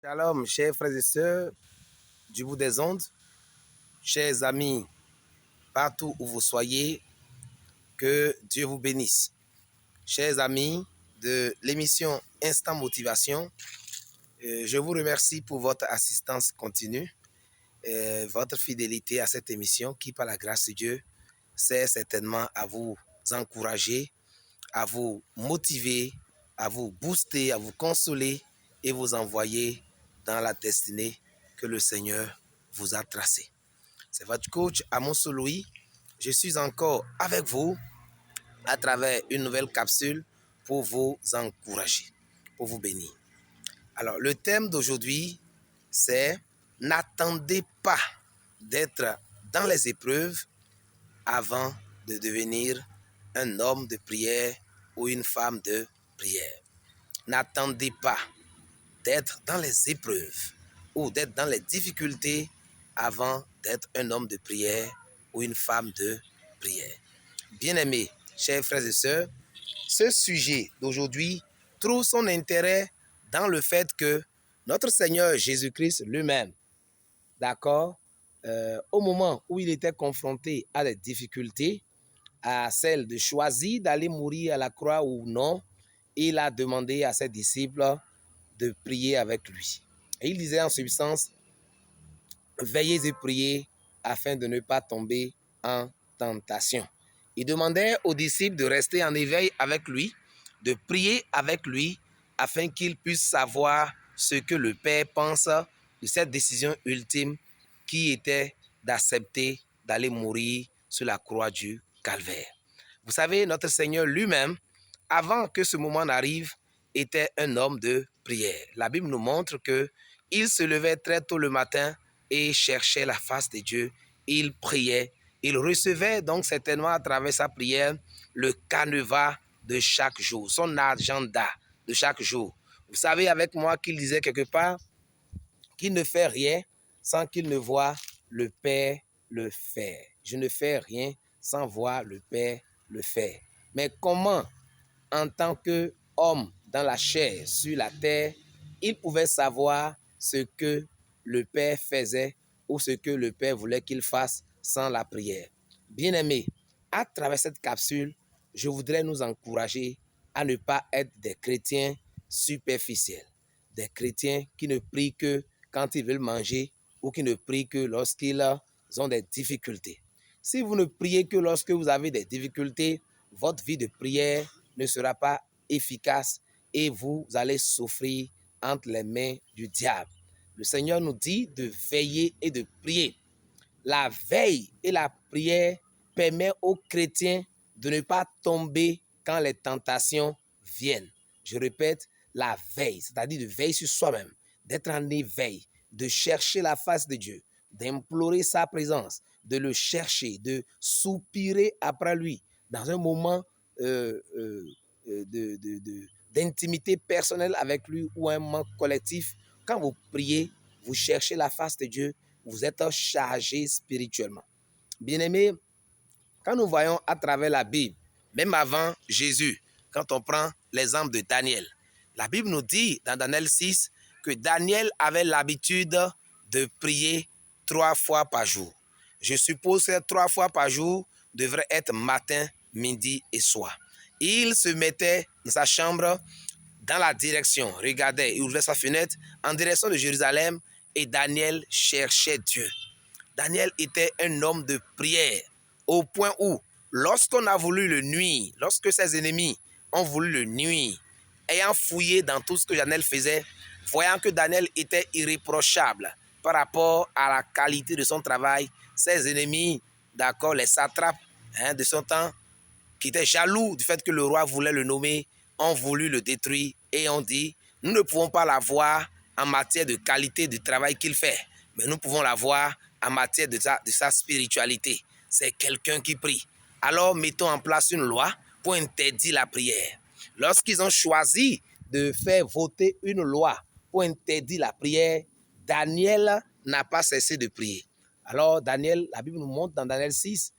Shalom, chers frères et sœurs du bout des ondes, chers amis, partout où vous soyez, que Dieu vous bénisse. Chers amis de l'émission Instant Motivation, je vous remercie pour votre assistance continue, votre fidélité à cette émission qui, par la grâce de Dieu, sert certainement à vous encourager, à vous motiver, à vous booster, à vous consoler et vous envoyer dans la destinée que le Seigneur vous a tracée. C'est votre coach Amonso Louis. Je suis encore avec vous à travers une nouvelle capsule pour vous encourager, pour vous bénir. Alors, le thème d'aujourd'hui, c'est « N'attendez pas d'être dans les épreuves avant de devenir un homme de prière ou une femme de prière. » N'attendez pas d'être dans les épreuves ou d'être dans les difficultés avant d'être un homme de prière ou une femme de prière. Bien-aimés, chers frères et sœurs, ce sujet d'aujourd'hui trouve son intérêt dans le fait que notre Seigneur Jésus-Christ lui-même, d'accord, au moment où il était confronté à des difficultés, à celle de choisir d'aller mourir à la croix ou non, il a demandé à ses disciples de prier avec lui. Et il disait en substance, veillez et priez afin de ne pas tomber en tentation. Il demandait aux disciples de rester en éveil avec lui, de prier avec lui, afin qu'ils puissent savoir ce que le Père pense de cette décision ultime qui était d'accepter d'aller mourir sur la croix du Calvaire. Vous savez, notre Seigneur lui-même, avant que ce moment n'arrive, était un homme de prière. La Bible nous montre qu'il se levait très tôt le matin et cherchait la face de Dieu. Il priait. Il recevait donc certainement à travers sa prière le canevas de chaque jour, son agenda de chaque jour. Vous savez avec moi qu'il disait quelque part qu'il ne fait rien sans qu'il ne voie le Père le faire. Je ne fais rien sans voir le Père le faire. Mais comment, en tant qu'homme dans la chair, sur la terre, il pouvait savoir ce que le Père faisait ou ce que le Père voulait qu'il fasse sans la prière? Bien-aimés, à travers cette capsule, je voudrais nous encourager à ne pas être des chrétiens superficiels, des chrétiens qui ne prient que quand ils veulent manger ou qui ne prient que lorsqu'ils ont des difficultés. Si vous ne priez que lorsque vous avez des difficultés, votre vie de prière ne sera pas efficace et vous allez souffrir entre les mains du diable. Le Seigneur nous dit de veiller et de prier. La veille et la prière permettent aux chrétiens de ne pas tomber quand les tentations viennent. Je répète, la veille, c'est-à-dire de veiller sur soi-même, d'être en éveil, de chercher la face de Dieu, d'implorer sa présence, de le chercher, de soupirer après lui dans un moment d'intimité personnelle avec lui ou un moment collectif. Quand vous priez, vous cherchez la face de Dieu, vous êtes chargé spirituellement. Bien-aimés, quand nous voyons à travers la Bible, même avant Jésus, quand on prend l'exemple de Daniel, la Bible nous dit dans Daniel 6 que Daniel avait l'habitude de prier 3 fois par jour. Je suppose que 3 fois par jour devrait être matin, midi et soir. Il se mettait dans sa chambre dans la direction, regardait, il ouvrait sa fenêtre en direction de Jérusalem et Daniel cherchait Dieu. Daniel était un homme de prière au point où, lorsqu'on a voulu le nuire, lorsque ses ennemis ont voulu le nuire, ayant fouillé dans tout ce que Daniel faisait, voyant que Daniel était irréprochable par rapport à la qualité de son travail, ses ennemis, d'accord, les satrapes de son temps, qui étaient jaloux du fait que le roi voulait le nommer, ont voulu le détruire et ont dit, nous ne pouvons pas l'avoir en matière de qualité du travail qu'il fait, mais nous pouvons l'avoir en matière de sa spiritualité. C'est quelqu'un qui prie. Alors mettons en place une loi pour interdire la prière. Lorsqu'ils ont choisi de faire voter une loi pour interdire la prière, Daniel n'a pas cessé de prier. Alors Daniel, la Bible nous montre dans Daniel 6,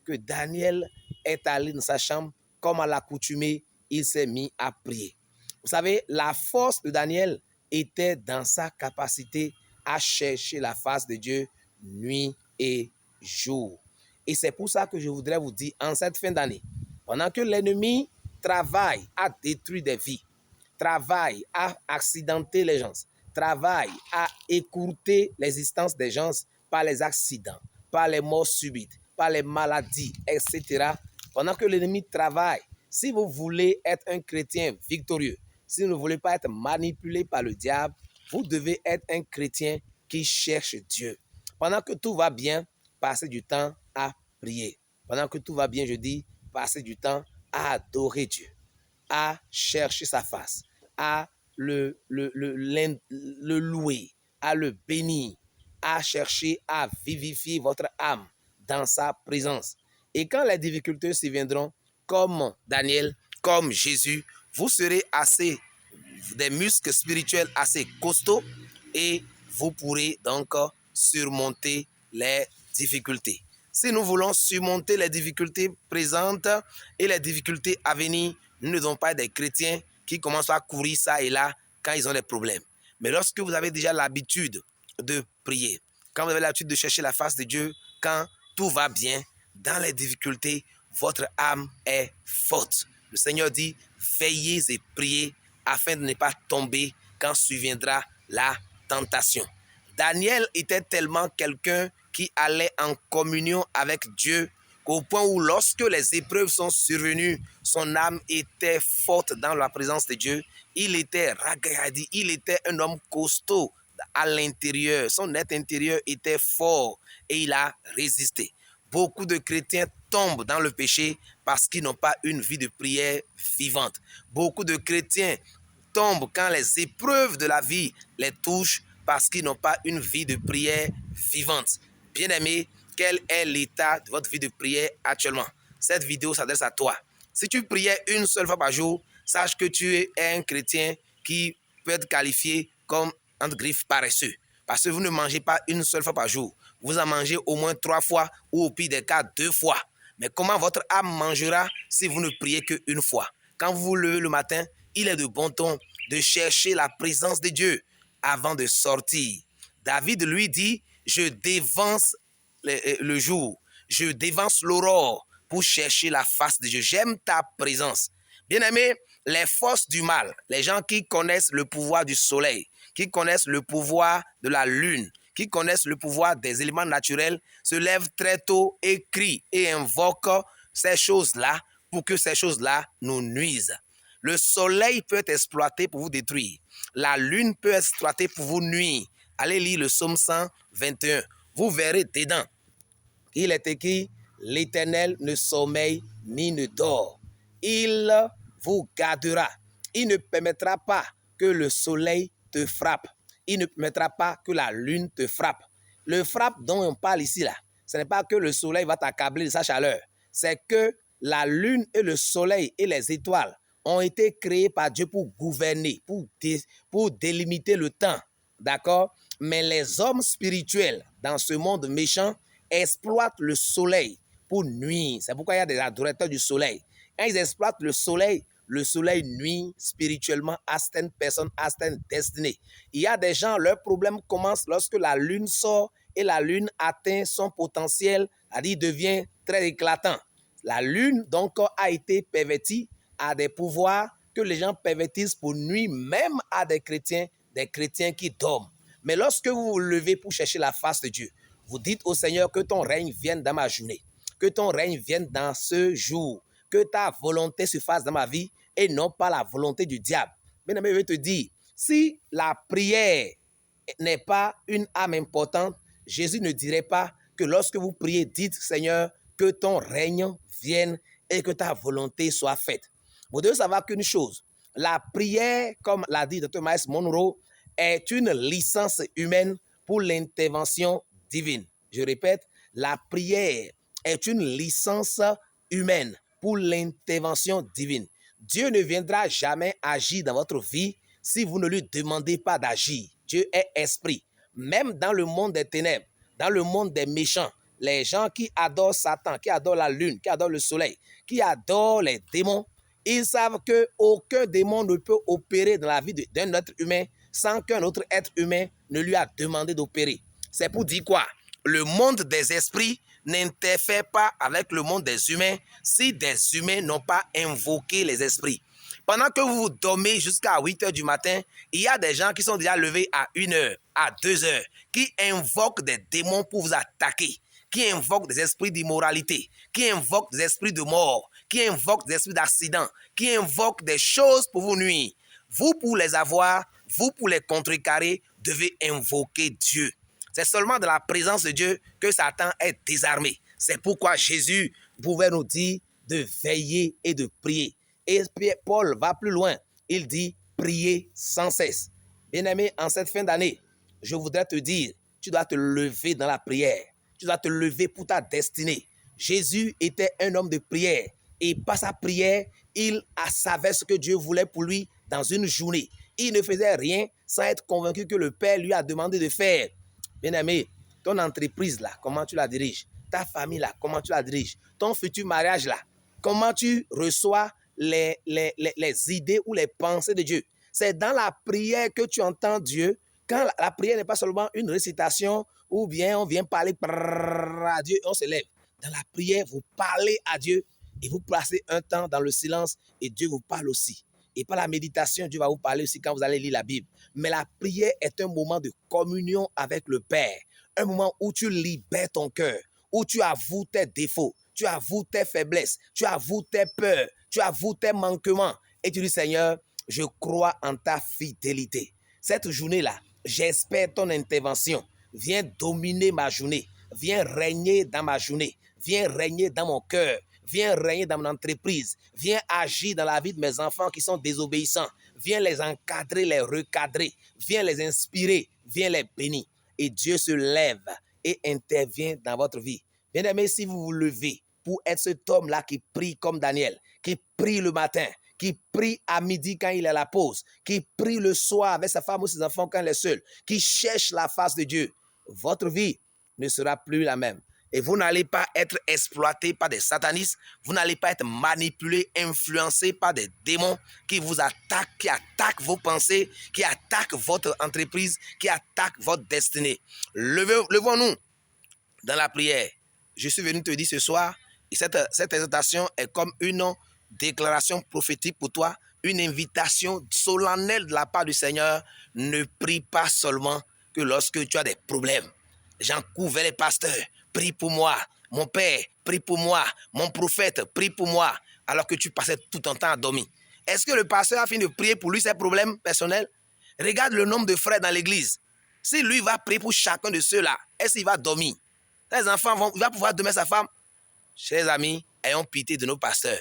que Daniel est allé dans sa chambre, comme à l'accoutumée, il s'est mis à prier. Vous savez, la force de Daniel était dans sa capacité à chercher la face de Dieu nuit et jour. Et c'est pour ça que je voudrais vous dire, en cette fin d'année, pendant que l'ennemi travaille à détruire des vies, travaille à accidenter les gens, travaille à écourter l'existence des gens par les accidents, par les morts subites, par les maladies, etc. Pendant que l'ennemi travaille, si vous voulez être un chrétien victorieux, si vous ne voulez pas être manipulé par le diable, vous devez être un chrétien qui cherche Dieu. Pendant que tout va bien, passez du temps à prier. Pendant que tout va bien, je dis, passez du temps à adorer Dieu, à chercher sa face, à le louer, à le bénir, à chercher à vivifier votre âme dans sa présence. Et quand les difficultés surviendront, comme Daniel, comme Jésus, vous serez assez des muscles spirituels assez costauds et vous pourrez donc surmonter les difficultés. Si nous voulons surmonter les difficultés présentes et les difficultés à venir, nous ne sommes pas des chrétiens qui commencent à courir ça et là quand ils ont des problèmes. Mais lorsque vous avez déjà l'habitude de prier, quand vous avez l'habitude de chercher la face de Dieu, quand tout va bien, dans les difficultés, votre âme est forte. Le Seigneur dit, veillez et priez afin de ne pas tomber quand surviendra la tentation. Daniel était tellement quelqu'un qui allait en communion avec Dieu qu'au point où lorsque les épreuves sont survenues, son âme était forte dans la présence de Dieu. Il était ragayadi, il était un homme costaud à l'intérieur. Son être intérieur était fort et il a résisté. Beaucoup de chrétiens tombent dans le péché parce qu'ils n'ont pas une vie de prière vivante. Beaucoup de chrétiens tombent quand les épreuves de la vie les touchent parce qu'ils n'ont pas une vie de prière vivante. Bien-aimé, quel est l'état de votre vie de prière actuellement? Cette vidéo s'adresse à toi. Si tu priais une seule fois par jour, sache que tu es un chrétien qui peut être qualifié comme, entre griffes, paresseux. Parce que vous ne mangez pas une seule fois par jour. Vous en mangez au moins 3 fois ou au pire des cas 2 fois. Mais comment votre âme mangera si vous ne priez qu'une fois? Quand vous vous levez le matin, il est de bon ton de chercher la présence de Dieu avant de sortir. David lui dit, je dévance le jour, je dévance l'aurore pour chercher la face de Dieu. J'aime ta présence. Bien-aimé, les forces du mal, les gens qui connaissent le pouvoir du soleil, qui connaissent le pouvoir de la lune, qui connaissent le pouvoir des éléments naturels, se lèvent très tôt et crient et invoquent ces choses-là pour que ces choses-là nous nuisent. Le soleil peut être exploité pour vous détruire. La lune peut être exploitée pour vous nuire. Allez lire le psaume 121. Vous verrez dedans. Il est écrit, l'Éternel ne sommeille ni ne dort. Il vous gardera. Il ne permettra pas que le soleil te frappe. Il ne permettra pas que la lune te frappe. Le frappe dont on parle ici, là, ce n'est pas que le soleil va t'accabler de sa chaleur. C'est que la lune et le soleil et les étoiles ont été créés par Dieu pour gouverner, pour délimiter le temps. D'accord? Mais les hommes spirituels dans ce monde méchant exploitent le soleil pour nuire. C'est pourquoi il y a des adorateurs du soleil. Quand ils exploitent le soleil nuit spirituellement à certaines personnes, à certaines destinées. Il y a des gens, leur problème commence lorsque la lune sort et la lune atteint son potentiel, c'est-à-dire devient très éclatant. La lune, donc, a été pervertie à des pouvoirs que les gens pervertissent pour nuire même à des chrétiens qui dorment. Mais lorsque vous vous levez pour chercher la face de Dieu, vous dites au Seigneur que ton règne vienne dans ma journée, que ton règne vienne dans ce jour, que ta volonté se fasse dans ma vie et non pas la volonté du diable. Bien-aimé, je vais te dire, si la prière n'est pas une âme importante, Jésus ne dirait pas que lorsque vous priez, dites Seigneur, que ton règne vienne et que ta volonté soit faite. Vous devez savoir qu'une chose, la prière, comme l'a dit Dr. Miles Monroe, est une licence humaine pour l'intervention divine. Je répète, la prière est une licence humaine pour l'intervention divine. Dieu ne viendra jamais agir dans votre vie si vous ne lui demandez pas d'agir. Dieu est esprit. Même dans le monde des ténèbres, dans le monde des méchants, les gens qui adorent Satan, qui adorent la lune, qui adorent le soleil, qui adorent les démons, ils savent qu'aucun démon ne peut opérer dans la vie d'un être humain sans qu'un autre être humain ne lui a demandé d'opérer. C'est pour dire quoi? Le monde des esprits n'interfère pas avec le monde des humains si des humains n'ont pas invoqué les esprits. Pendant que vous dormez jusqu'à 8 heures du matin, il y a des gens qui sont déjà levés à 1 heure, à 2 heures, qui invoquent des démons pour vous attaquer, qui invoquent des esprits d'immoralité, qui invoquent des esprits de mort, qui invoquent des esprits d'accident, qui invoquent des choses pour vous nuire. Vous, pour les avoir, vous, pour les contrecarrer, devez invoquer Dieu. C'est seulement dans la présence de Dieu que Satan est désarmé. C'est pourquoi Jésus pouvait nous dire de veiller et de prier. Et Paul va plus loin. Il dit prier sans cesse. Bien-aimé, en cette fin d'année, je voudrais te dire, tu dois te lever dans la prière. Tu dois te lever pour ta destinée. Jésus était un homme de prière. Et par sa prière, il savait ce que Dieu voulait pour lui dans une journée. Il ne faisait rien sans être convaincu que le Père lui a demandé de faire. Bien-aimé, ton entreprise là, comment tu la diriges? Ta famille là, comment tu la diriges? Ton futur mariage là, comment tu reçois les idées ou les pensées de Dieu? C'est dans la prière que tu entends Dieu. Quand la prière n'est pas seulement une récitation ou bien on vient parler à Dieu et on se lève. Dans la prière, vous parlez à Dieu et vous passez un temps dans le silence et Dieu vous parle aussi. Et par la méditation, Dieu va vous parler aussi quand vous allez lire la Bible. Mais la prière est un moment de communion avec le Père. Un moment où tu libères ton cœur, où tu avoues tes défauts, tu avoues tes faiblesses, tu avoues tes peurs, tu avoues tes manquements. Et tu dis, Seigneur, je crois en ta fidélité. Cette journée-là, j'espère ton intervention. Viens dominer ma journée. Viens régner dans ma journée. Viens régner dans mon cœur. Viens régner dans mon entreprise. Viens agir dans la vie de mes enfants qui sont désobéissants. Viens les encadrer, les recadrer. Viens les inspirer. Viens les bénir. Et Dieu se lève et intervient dans votre vie. Bien-aimés, si vous vous levez pour être cet homme-là qui prie comme Daniel, qui prie le matin, qui prie à midi quand il est à la pause, qui prie le soir avec sa femme ou ses enfants quand il est seul, qui cherche la face de Dieu, votre vie ne sera plus la même. Et vous n'allez pas être exploité par des satanistes, vous n'allez pas être manipulé, influencé par des démons qui vous attaquent, qui attaquent vos pensées, qui attaquent votre entreprise, qui attaquent votre destinée. Levons-nous dans la prière. Je suis venu te dire ce soir, et cette exhortation est comme une déclaration prophétique pour toi, une invitation solennelle de la part du Seigneur. Ne prie pas seulement que lorsque tu as des problèmes. J'en couvre les pasteurs, prie pour moi. Mon père, prie pour moi. Mon prophète, prie pour moi. Alors que tu passais tout ton temps à dormir. Est-ce que le pasteur a fini de prier pour lui ses problèmes personnels? Regarde le nombre de frères dans l'église. Si lui va prier pour chacun de ceux-là, est-ce qu'il va dormir? Les enfants il va pouvoir dormir sa femme? Chers amis, ayons pitié de nos pasteurs,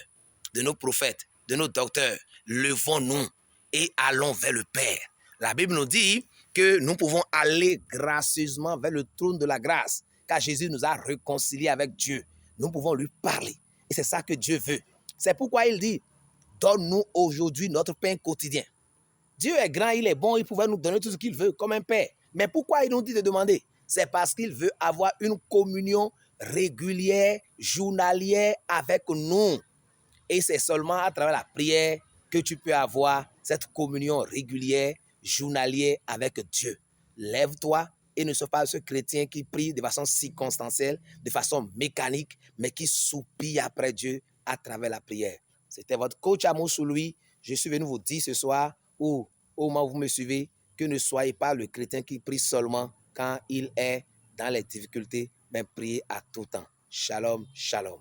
de nos prophètes, de nos docteurs. Levons-nous et allons vers le Père. La Bible nous dit que nous pouvons aller gracieusement vers le trône de la grâce, car Jésus nous a réconciliés avec Dieu. Nous pouvons lui parler. Et c'est ça que Dieu veut. C'est pourquoi il dit, donne-nous aujourd'hui notre pain quotidien. Dieu est grand, il est bon, il pouvait nous donner tout ce qu'il veut comme un père. Mais pourquoi il nous dit de demander? C'est parce qu'il veut avoir une communion régulière, journalière avec nous. Et c'est seulement à travers la prière que tu peux avoir cette communion régulière, journalière avec Dieu. Lève-toi et ne sois pas ce chrétien qui prie de façon circonstancielle, de façon mécanique, mais qui soupire après Dieu à travers la prière. C'était votre coach Amour sous lui. Je suis venu vous dire ce soir, ou au moment où vous me suivez, que ne soyez pas le chrétien qui prie seulement quand il est dans les difficultés, mais priez à tout temps. Shalom, shalom.